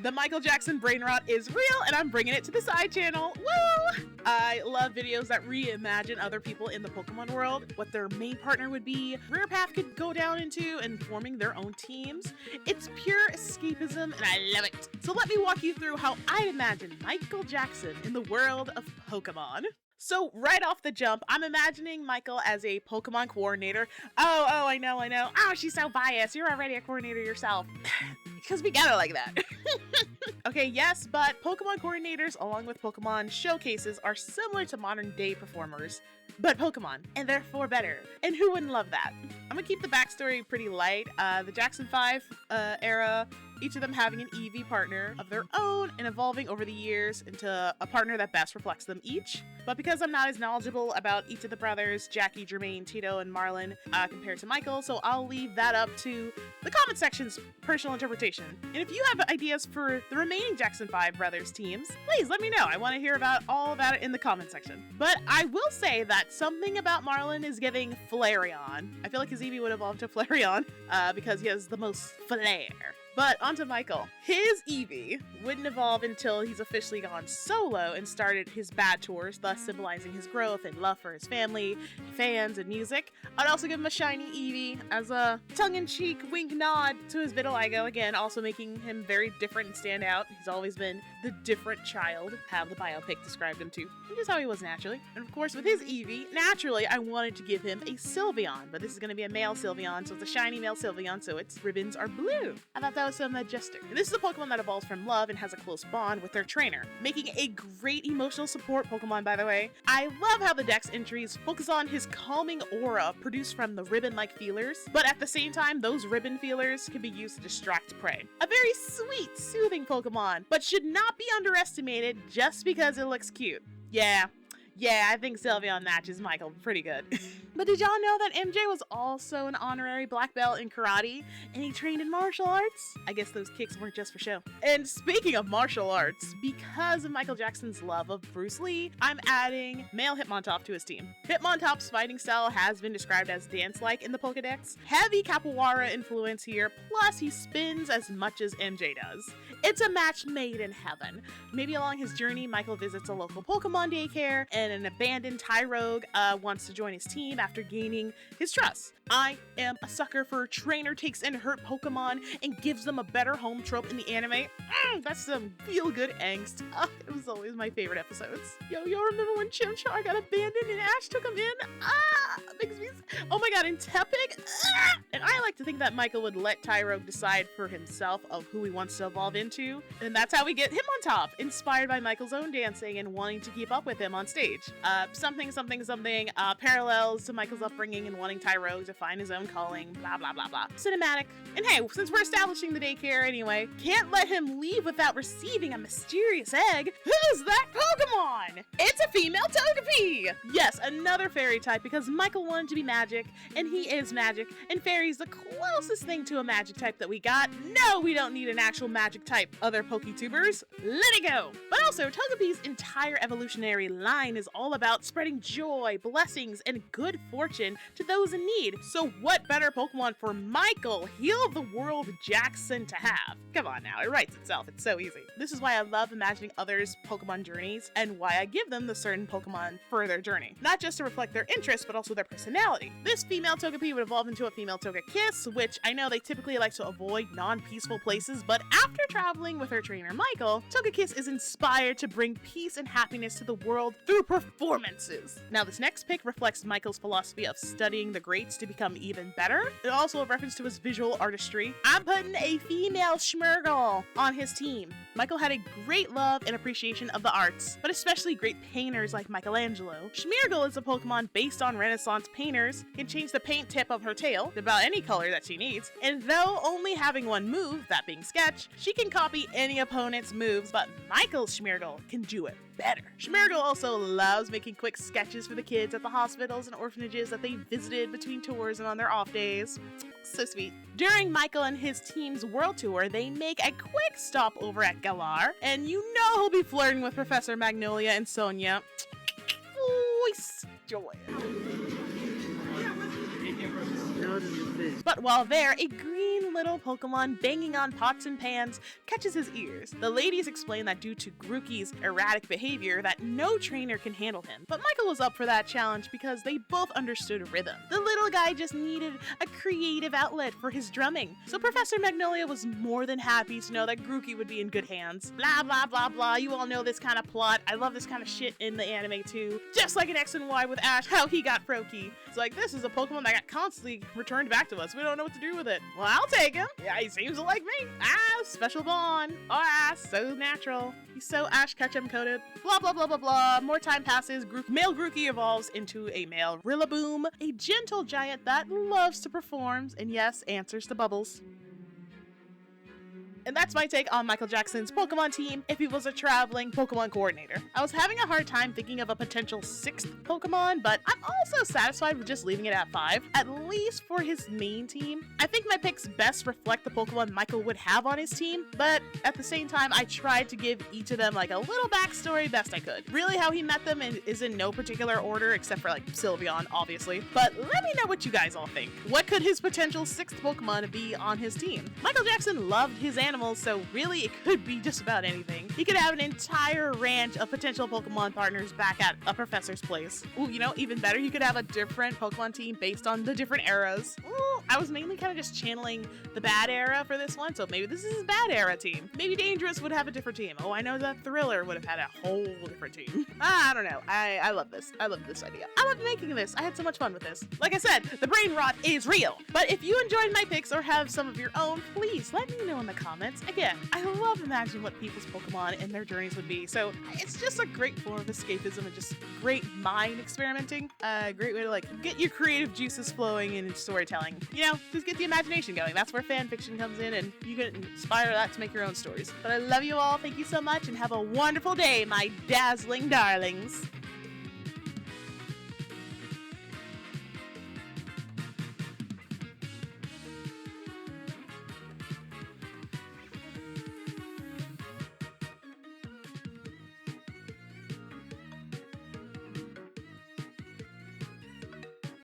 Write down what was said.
The Michael Jackson brain rot is real, and I'm bringing it to the side channel. Woo! I love videos that reimagine other people in the Pokemon world, what their main partner would be, rare path could go down into, and forming their own teams. It's pure escapism, and I love it. So let me walk you through how I imagine Michael Jackson in the world of Pokemon. So right off the jump, I'm imagining Michael as a Pokemon coordinator. Oh, I know. Oh, she's so biased. You're already a coordinator yourself. Because we got it like that. Okay, yes, but Pokemon coordinators, along with Pokemon showcases, are similar to modern day performers, but Pokemon, and therefore better. And who wouldn't love that? I'm gonna keep the backstory pretty light. The Jackson 5 era, each of them having an Eevee partner of their own and evolving over the years into a partner that best reflects them each. But because I'm not as knowledgeable about each of the brothers, Jackie, Jermaine, Tito, and Marlon, compared to Michael, so I'll leave that up to the comment section's personal interpretation. And if you have ideas for the remaining Jackson 5 brothers teams, please let me know. I want to hear about all about it in the comment section. But I will say that something about Marlon is giving Flareon. I feel like his Eevee would evolve to Flareon because he has the most flair. But onto Michael. His Eevee wouldn't evolve until he's officially gone solo and started his bad tours, thus symbolizing his growth and love for his family, fans, and music. I'd also give him a shiny Eevee as a tongue-in-cheek wink nod to his vitiligo, again, also making him very different and stand out. He's always been the different child, how the biopic described him to, which is how he was naturally. And of course, with his Eevee, naturally, I wanted to give him a Sylveon, but this is going to be a male Sylveon, so it's a shiny male Sylveon, so its ribbons are blue. I thought that was so majestic. And this is a Pokemon that evolves from love and has a close bond with their trainer, making a great emotional support Pokemon, by the way. I love how the Dex entries focus on his calming aura produced from the ribbon-like feelers, but at the same time, those ribbon feelers can be used to distract prey. A very sweet, soothing Pokemon, but should not be underestimated just because it looks cute. Yeah, I think Sylveon matches Michael pretty good. But did y'all know that MJ was also an honorary black belt in karate and he trained in martial arts? I guess those kicks weren't just for show. And speaking of martial arts, because of Michael Jackson's love of Bruce Lee, I'm adding male Hitmontop to his team. Hitmontop's fighting style has been described as dance-like in the Pokedex. Heavy capoeira influence here, plus he spins as much as MJ does. It's a match made in heaven. Maybe along his journey, Michael visits a local Pokemon daycare and an abandoned Tyrogue wants to join his team after gaining his trust. I am a sucker for trainer takes in hurt Pokemon and gives them a better home trope in the anime. That's some feel-good angst. It was always my favorite episodes. Y'all remember when Chimchar got abandoned and Ash took him in? Makes me... Oh my god, and Tepig? And I like to think that Michael would let Tyrogue decide for himself of who he wants to evolve into. And that's how we get Hitmontop, inspired by Michael's own dancing and wanting to keep up with him on stage. Something, parallels to Michael's upbringing and wanting Tyrogue to find his own calling, blah, blah, blah, blah. Cinematic. And hey, since we're establishing the daycare anyway, can't let him leave without receiving a mysterious egg. Who's that Pokemon? It's a female Togepi! Yes, another fairy type because Michael wanted to be magic, and he is magic, and fairy's the closest thing to a magic type that we got. No, we don't need an actual magic type, other Poketubers. Let it go! But also, Togepi's entire evolutionary line is all about spreading joy, blessings, and good fortune to those in need. So what better Pokemon for Michael, Heal the World Jackson, to have? Come on now, it writes itself, it's so easy. This is why I love imagining others' Pokemon journeys and why I give them the certain Pokemon for their journey. Not just to reflect their interests, but also their personality. This female Togepi would evolve into a female Togekiss, which I know they typically like to avoid non-peaceful places, but after traveling with her trainer Michael, Togekiss is inspired to bring peace and happiness to the world through performances. Now this next pick reflects Michael's philosophy of studying the greats to become even better. It's also a reference to his visual artistry. I'm putting a female Smeargle on his team. Michael had a great love and appreciation of the arts, but especially great painters like Michelangelo. Smeargle is a Pokemon based on Renaissance painters, can change the paint tip of her tail to about any color that she needs, and though only having one move, that being Sketch, she can copy any opponent's moves, but Michael's Smeargle can do it better. Smeargle also loves making quick sketches for the kids at the hospitals and orphanages that they visited between tours and on their off days. So sweet. During Michael and his team's world tour, they make a quick stop over at Galar, and you know he'll be flirting with Professor Magnolia and Sonia. Voice joy. But while there, a green little Pokemon banging on pots and pans catches his ears. The ladies explain that due to Grookey's erratic behavior that no trainer can handle him. But Michael was up for that challenge because they both understood rhythm. The little guy just needed a creative outlet for his drumming. So Professor Magnolia was more than happy to know that Grookey would be in good hands. Blah blah blah blah, you all know this kind of plot. I love this kind of shit in the anime too. Just like in X and Y with Ash, how he got Froakie. It's like, this is a Pokemon that got constantly returned back to us. We don't know what to do with it. Well, I'll take him. Yeah, he seems to like me. Special bond. So natural. He's so Ash Ketchum coated. Blah blah blah blah blah. More time passes. Male Grookey evolves into a male Rillaboom, a gentle giant that loves to perform and yes, answers to bubbles. And that's my take on Michael Jackson's Pokemon team if he was a traveling Pokemon coordinator. I was having a hard time thinking of a potential 6th Pokemon, but I'm also satisfied with just leaving it at 5, at least for his main team. I think my picks best reflect the Pokemon Michael would have on his team, but at the same time, I tried to give each of them like a little backstory best I could. Really, how he met them is in no particular order, except for like Sylveon, obviously. But let me know what you guys all think. What could his potential 6th Pokemon be on his team? Michael Jackson loved his animals, so really it could be just about anything. He could have an entire ranch of potential Pokemon partners back at a professor's place. Ooh, you know, even better, he could have a different Pokemon team based on the different eras. Ooh, I was mainly kind of just channeling the bad era for this one, so maybe this is his bad era team. Maybe Dangerous would have a different team. Oh, I know that Thriller would have had a whole different team. I don't know. I love this. I love this idea. I love making this. I had so much fun with this. Like I said, the brain rot is real. But if you enjoyed my picks or have some of your own, please let me know in the comments. Again, I love imagining what people's Pokemon and their journeys would be, so it's just a great form of escapism and just great mind experimenting. A great way to like get your creative juices flowing in storytelling. You know, just get the imagination going. That's where fan fiction comes in, and you can inspire that to make your own stories. But I love you all. Thank you so much, and have a wonderful day, my dazzling darlings.